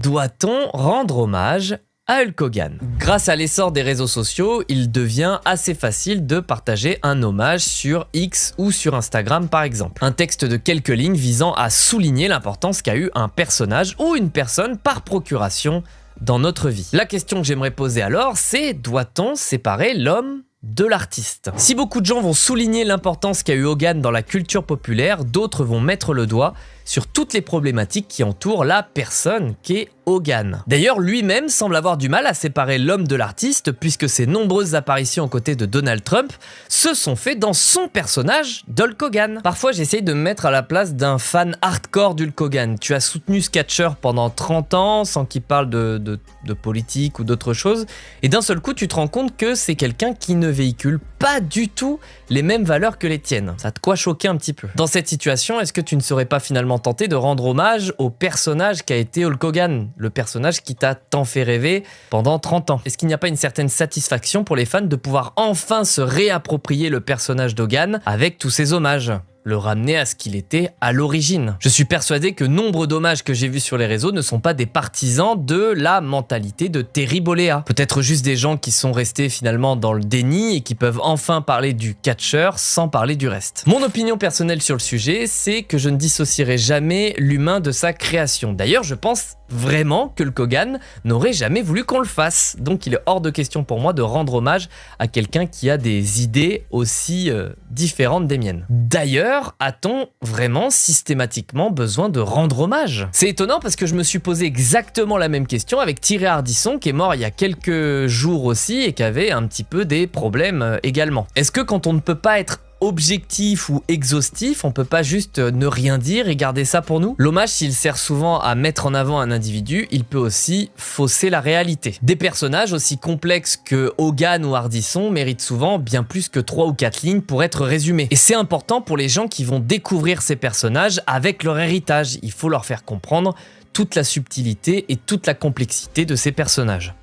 Doit-on rendre hommage à Hulk Hogan? Grâce à l'essor des réseaux sociaux, il devient assez facile de partager un hommage sur X ou sur Instagram par exemple. Un texte de quelques lignes visant à souligner l'importance qu'a eu un personnage ou une personne par procuration dans notre vie. La question que j'aimerais poser alors, c'est doit-on séparer l'homme de l'artiste? Si beaucoup de gens vont souligner l'importance qu'a eu Hogan dans la culture populaire, d'autres vont mettre le doigt sur toutes les problématiques qui entourent la personne qu'est Hogan. D'ailleurs, lui-même semble avoir du mal à séparer l'homme de l'artiste puisque ses nombreuses apparitions aux côtés de Donald Trump se sont faites dans son personnage d'Hulk Hogan. Parfois, j'essaye de me mettre à la place d'un fan hardcore d'Hulk Hogan. Tu as soutenu ce catcheur pendant 30 ans sans qu'il parle de politique ou d'autre chose, et d'un seul coup, tu te rends compte que c'est quelqu'un qui ne véhicule pas du tout les mêmes valeurs que les tiennes. Ça a de quoi choquer un petit peu. Dans cette situation, est-ce que tu ne serais pas finalement tenté de rendre hommage au personnage qu'a été Hulk Hogan, le personnage qui t'a tant fait rêver pendant 30 ans? Est-ce qu'il n'y a pas une certaine satisfaction pour les fans de pouvoir enfin se réapproprier le personnage d'Hogan avec tous ces hommages? Le ramener à ce qu'il était à l'origine. Je suis persuadé que nombre d'hommages que j'ai vus sur les réseaux ne sont pas des partisans de la mentalité de Terry Bollea. Peut-être juste des gens qui sont restés finalement dans le déni et qui peuvent enfin parler du catcheur sans parler du reste. Mon opinion personnelle sur le sujet, c'est que je ne dissocierai jamais l'humain de sa création. D'ailleurs, je pense vraiment que le Hogan n'aurait jamais voulu qu'on le fasse. Donc il est hors de question pour moi de rendre hommage à quelqu'un qui a des idées aussi différentes des miennes. D'ailleurs, a-t-on vraiment systématiquement besoin de rendre hommage? C'est étonnant parce que je me suis posé exactement la même question avec Thierry Ardisson qui est mort il y a quelques jours aussi et qui avait un petit peu des problèmes également. Est-ce que quand on ne peut pas être objectif ou exhaustif, on peut pas juste ne rien dire et garder ça pour nous? L'hommage, s'il sert souvent à mettre en avant un individu, il peut aussi fausser la réalité. Des personnages aussi complexes que Hogan ou Ardisson méritent souvent bien plus que 3 ou 4 lignes pour être résumés. Et c'est important pour les gens qui vont découvrir ces personnages avec leur héritage. Il faut leur faire comprendre toute la subtilité et toute la complexité de ces personnages.